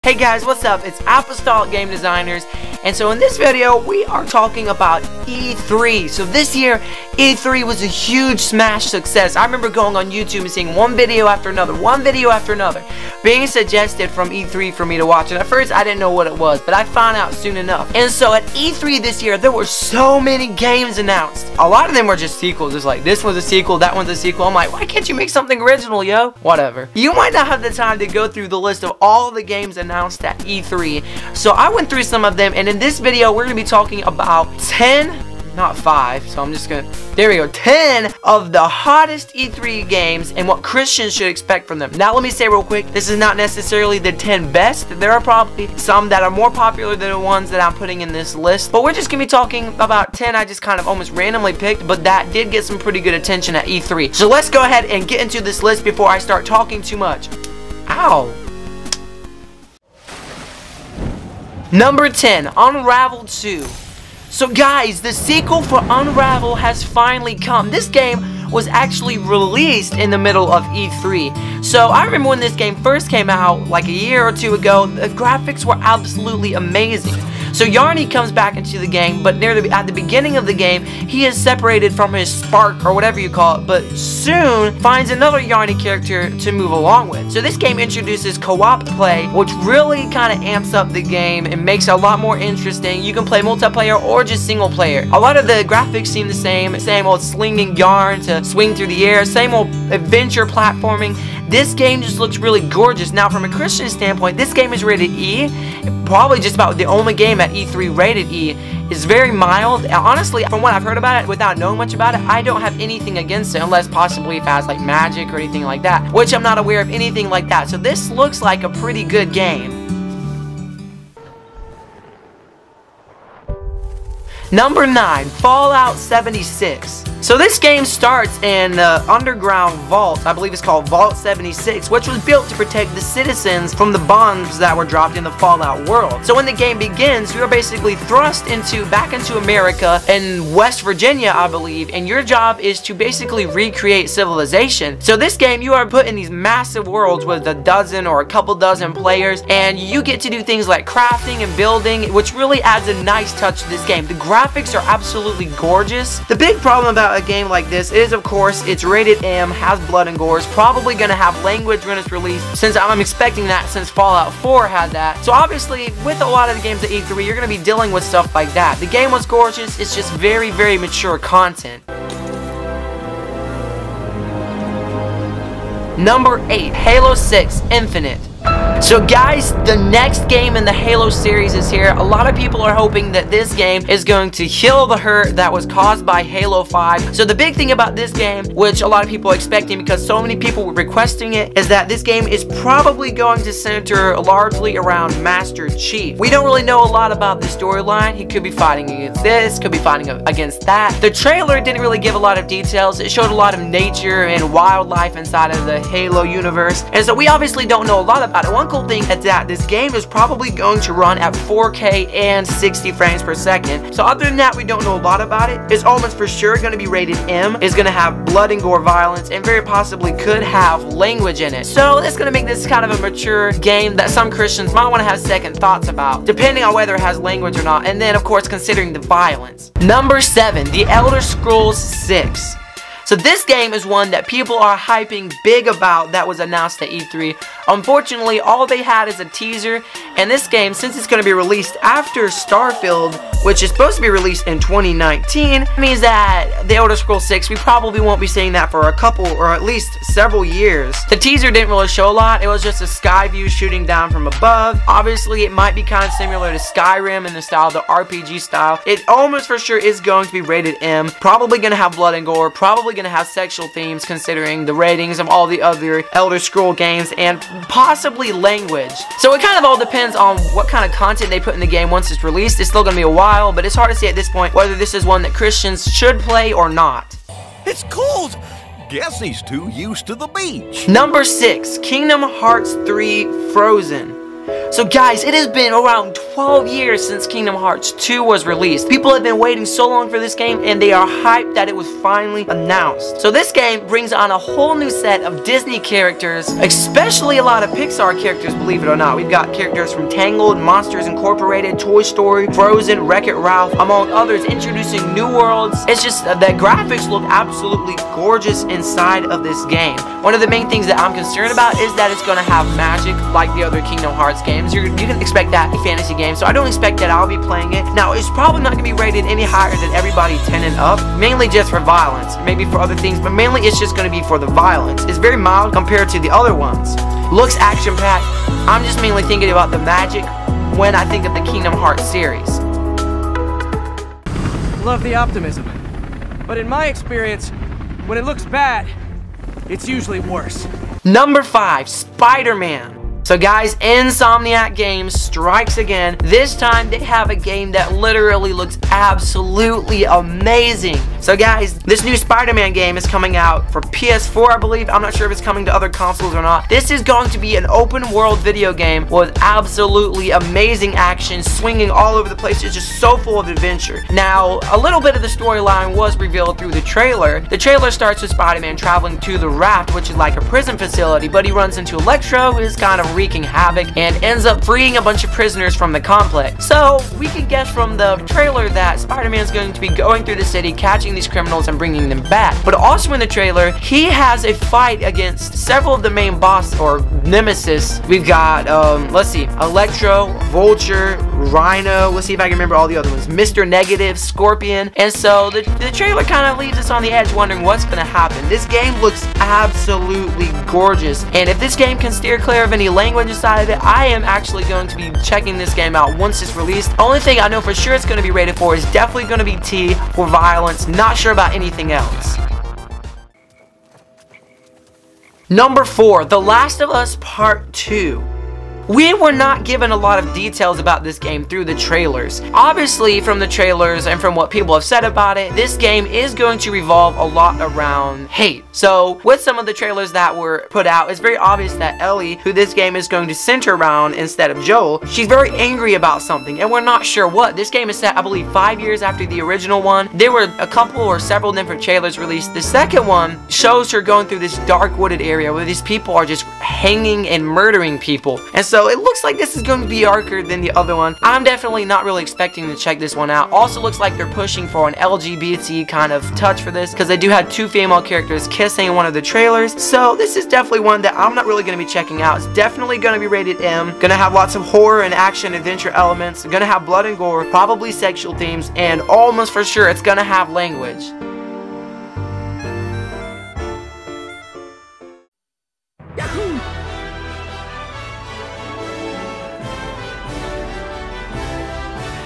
Hey guys, what's up? It's Apostolic Game Designers, and so in this video we are talking about E3. So this year E3 was a huge smash success. I remember going on YouTube and seeing one video after another being suggested from E3 for me to watch, and at first I didn't know what it was, but I found out soon enough. And so at E3 this year there were so many games announced. A lot of them were just sequels. It's like, this one's a sequel, that one's a sequel. I'm like, why can't you make something original, yo? Whatever. You might not have the time to go through the list of all the games announced at E3, so I went through some of them, and in this video we're going to be talking about 10, not 5, so I'm just gonna, there we go, 10 of the hottest E3 games and what Christians should expect from them. Now let me say real quick, this is not necessarily the 10 best. There are probably some that are more popular than the ones that I'm putting in this list, but we're just gonna be talking about 10 I just kind of almost randomly picked, but that did get some pretty good attention at E3. So let's go ahead and get into this list before I start talking too much. Ow. Number 10, Unravel 2. So guys, the sequel for Unravel has finally come. This game was actually released in the middle of E3. So I remember when this game first came out, like a year or two ago, the graphics were absolutely amazing. So Yarny comes back into the game, but at the beginning of the game, he is separated from his spark, or whatever you call it, but soon finds another Yarny character to move along with. So this game introduces co-op play, which really kind of amps up the game and makes it a lot more interesting. You can play multiplayer or just single player. A lot of the graphics seem the same old slinging yarn to swing through the air, same old adventure platforming. This game just looks really gorgeous. Now from a Christian standpoint, this game is rated E. Probably just about the only game at E3 rated E. Is very mild. Honestly, from what I've heard about it, without knowing much about it, I don't have anything against it, unless possibly if it has like magic or anything like that, which I'm not aware of anything like that. So this looks like a pretty good game. Number 9, Fallout 76. So this game starts in the underground vault, I believe it's called Vault 76, which was built to protect the citizens from the bombs that were dropped in the Fallout world. So when the game begins, you are basically thrust back into America in West Virginia, I believe, and your job is to basically recreate civilization. So this game, you are put in these massive worlds with a dozen or a couple dozen players, and you get to do things like crafting and building, which really adds a nice touch to this game. The graphics are absolutely gorgeous. The big problem about a game like this is, of course, it's rated M, has blood and gore, is probably going to have language when it's released, since I'm expecting that since Fallout 4 had that. So obviously, with a lot of the games at E3, you're going to be dealing with stuff like that. The game was gorgeous, it's just very, very mature content. Number 8, Halo 6 Infinite. So guys, the next game in the Halo series is here. A lot of people are hoping that this game is going to heal the hurt that was caused by Halo 5. So the big thing about this game, which a lot of people are expecting because so many people were requesting it, is that this game is probably going to center largely around Master Chief. We don't really know a lot about the storyline. He could be fighting against this, could be fighting against that. The trailer didn't really give a lot of details. It showed a lot of nature and wildlife inside of the Halo universe, and so we obviously don't know a lot about it. One cool thing is that this game is probably going to run at 4K and 60 frames per second. So other than that, we don't know a lot about it. It's almost for sure going to be rated M. It's going to have blood and gore violence, and very possibly could have language in it. So that's going to make this kind of a mature game that some Christians might want to have second thoughts about, depending on whether it has language or not, and then of course considering the violence. Number 7, The Elder Scrolls 6. So this game is one that people are hyping big about that was announced at E3. Unfortunately, all they had is a teaser, and this game, since it's going to be released after Starfield, which is supposed to be released in 2019, means that The Elder Scrolls 6, we probably won't be seeing that for a couple or at least several years. The teaser didn't really show a lot. It was just a sky view shooting down from above. Obviously, it might be kind of similar to Skyrim in the style, the RPG style. It almost for sure is going to be rated M, probably going to have blood and gore, probably going to have sexual themes considering the ratings of all the other Elder Scroll games, and possibly language. So it kind of all depends on what kind of content they put in the game once it's released. It's still going to be a while, but it's hard to say at this point whether this is one that Christians should play or not. It's cold! Guess he's too used to the beach. Number 6, Kingdom Hearts 3 Frozen. So guys, it has been around 12 years since Kingdom Hearts 2 was released. People have been waiting so long for this game, and they are hyped that it was finally announced. So this game brings on a whole new set of Disney characters, especially a lot of Pixar characters, believe it or not. We've got characters from Tangled, Monsters Incorporated, Toy Story, Frozen, Wreck-It Ralph, among others, introducing new worlds. It's just the graphics look absolutely gorgeous inside of this game. One of the main things that I'm concerned about is that it's going to have magic like the other Kingdom Hearts games. You can expect that in fantasy games, so I don't expect that I'll be playing it. Now, it's probably not going to be rated any higher than everybody 10 and up, mainly just for violence, maybe for other things, but mainly it's just going to be for the violence. It's very mild compared to the other ones. Looks action-packed. I'm just mainly thinking about the magic when I think of the Kingdom Hearts series. Love the optimism, but in my experience, when it looks bad, it's usually worse. Number 5, Spider-Man. So guys, Insomniac Games strikes again. This time they have a game that literally looks absolutely amazing. So guys, this new Spider-Man game is coming out for PS4, I believe. I'm not sure if it's coming to other consoles or not. This is going to be an open world video game with absolutely amazing action, swinging all over the place. It's just so full of adventure. Now, a little bit of the storyline was revealed through the trailer. The trailer starts with Spider-Man traveling to the Raft, which is like a prison facility, but he runs into Electro, who is kind of wreaking havoc, and ends up freeing a bunch of prisoners from the complex. So we can guess from the trailer that Spider-Man is going to be going through the city, catching these criminals and bringing them back. But also in the trailer, he has a fight against several of the main boss or nemesis. We've got let's see, Electro, Vulture, Rhino, let's see if I can remember all the other ones, Mr. Negative, Scorpion. And so the trailer kind of leaves us on the edge wondering what's going to happen. This game looks absolutely gorgeous, and if this game can steer clear of any language inside of it, I am actually going to be checking this game out once it's released. Only thing I know for sure it's going to be rated for is definitely going to be T for violence. Not sure about anything else. Number 4, The Last of Us Part 2. We were not given a lot of details about this game through the trailers. Obviously, from the trailers and from what people have said about it, this game is going to revolve a lot around hate. So, with some of the trailers that were put out, it's very obvious that Ellie, who this game is going to center around instead of Joel, she's very angry about something, and we're not sure what. This game is set, I believe, 5 years after the original one. There were a couple or several different trailers released. The second one shows her going through this dark wooded area where these people are just hanging and murdering people. And so it looks like this is going to be darker than the other one. I'm definitely not really expecting to check this one out. Also looks like they're pushing for an LGBT kind of touch for this, because they do have 2 female characters kissing in one of the trailers. So this is definitely one that I'm not really going to be checking out. It's definitely going to be rated M. Going to have lots of horror and action adventure elements. Going to have blood and gore, probably sexual themes, and almost for sure it's going to have language.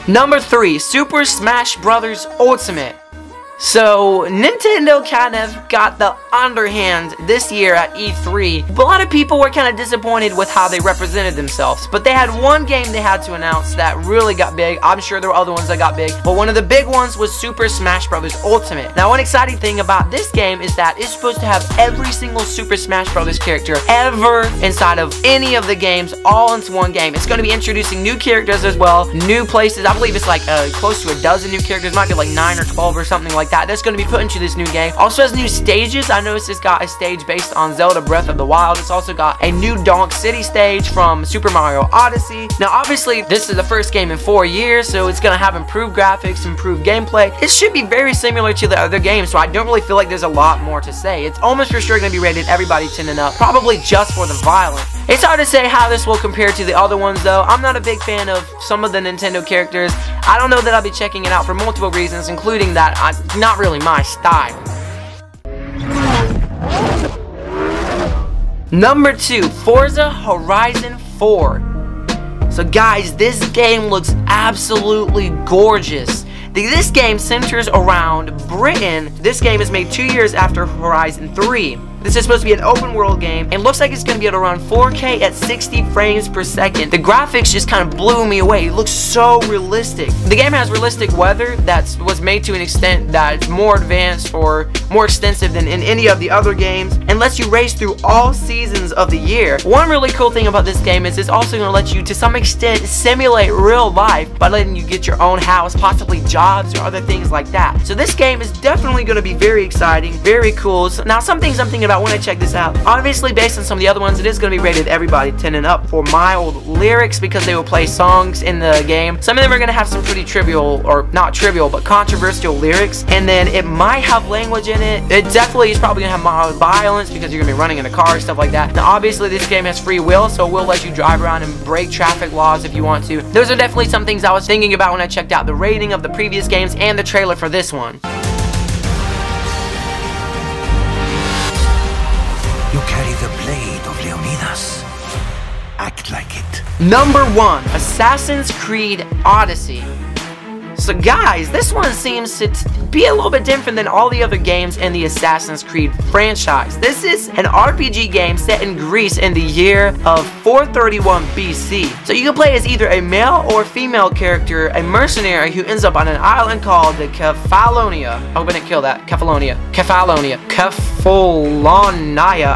Number 3, Super Smash Bros. Ultimate. So, Nintendo kind of got the underhand this year at E3. But a lot of people were kind of disappointed with how they represented themselves. But they had one game they had to announce that really got big. I'm sure there were other ones that got big. But one of the big ones was Super Smash Bros. Ultimate. Now, one exciting thing about this game is that it's supposed to have every single Super Smash Bros. Character ever inside of any of the games all into one game. It's going to be introducing new characters as well, new places. I believe it's like close to a dozen new characters. It might be like 9 or 12 or something like that. That's going to be put into this new game. Also has new stages. I noticed it's got a stage based on Zelda Breath of the Wild. It's also got a new Donk City stage from Super Mario Odyssey. Now obviously this is the first game in 4 years, so it's going to have improved graphics, improved gameplay. It should be very similar to the other games, so I don't really feel like there's a lot more to say. It's almost for sure going to be rated everybody 10 and up, probably just for the violence. It's hard to say how this will compare to the other ones though. I'm not a big fan of some of the Nintendo characters. I don't know that I'll be checking it out for multiple reasons, including that not really my style. Number 2, Forza Horizon 4. So guys, this game looks absolutely gorgeous. This game centers around Britain. This game is made 2 years after Horizon 3. This is supposed to be an open world game, and looks like it's going to be at around 4K at 60 frames per second. The graphics just kind of blew me away. It looks so realistic. The game has realistic weather that was made to an extent that's more advanced or more extensive than in any of the other games, and lets you race through all seasons of the year. One really cool thing about this game is it's also going to let you, to some extent, simulate real life by letting you get your own house, possibly jobs or other things like that. So this game is definitely going to be very exciting, very cool. So now some things I'm thinking about when I check this out. Obviously, based on some of the other ones, it is going to be rated everybody 10 and up for mild lyrics because they will play songs in the game. Some of them are going to have some pretty trivial, or not trivial, but controversial lyrics, and then it might have language in it. It definitely is probably going to have mild violence because you're going to be running in a car and stuff like that. Now, obviously, this game has free will, so it will let you drive around and break traffic laws if you want to. Those are definitely some things I was thinking about when I checked out the rating of the previous games and the trailer for this one. You carry the blade of Leonidas. Act like it. Number 1, Assassin's Creed Odyssey. So guys, this one seems to be a little bit different than all the other games in the Assassin's Creed franchise. This is an RPG game set in Greece in the year of 431 BC. So you can play as either a male or female character, a mercenary who ends up on an island called the Kefalonia. I hope I didn't kill that. Kefalonia.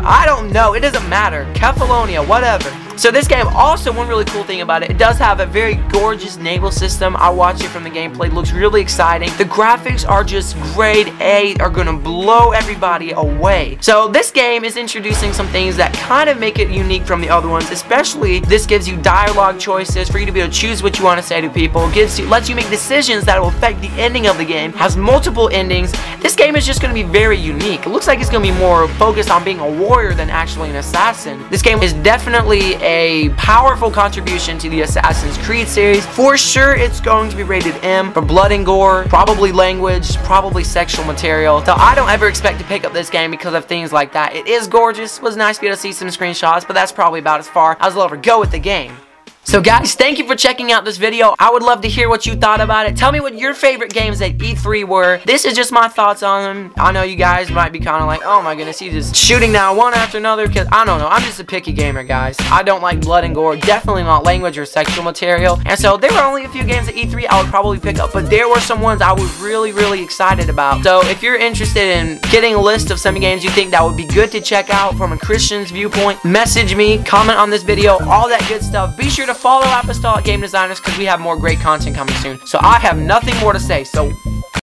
I don't know. It doesn't matter. Kefalonia, whatever. So this game, also one really cool thing about it does have a very gorgeous naval system. I watched it from the gameplay. It looks really exciting. The graphics are just grade A, are gonna blow everybody away. So this game is introducing some things that kind of make it unique from the other ones, especially this gives you dialogue choices for you to be able to choose what you want to say to people. Lets you make decisions that will affect the ending of the game. Has multiple endings. This game is just gonna be very unique. It looks like it's gonna be more focused on being a warrior than actually an assassin. This game is definitely a powerful contribution to the Assassin's Creed series. For sure, it's going to be rated M for blood and gore, probably language, probably sexual material. So I don't ever expect to pick up this game because of things like that. It is gorgeous. It was nice to be able to see some screenshots, but that's probably about as far as I'll ever go with the game. So guys, thank you for checking out this video. I would love to hear what you thought about it. Tell me what your favorite games at E3 were. This is just my thoughts on them. I know you guys might be kind of like, oh my goodness, he's just shooting down one after another, because I don't know. I'm just a picky gamer, guys. I don't like blood and gore, definitely not language or sexual material. And so there were only a few games at E3 I would probably pick up, but there were some ones I was really excited about. So if you're interested in getting a list of some games you think that would be good to check out from a Christian's viewpoint, message me, comment on this video, all that good stuff. Be sure to follow Apostolic Game Designers because we have more great content coming soon. So I have nothing more to say. So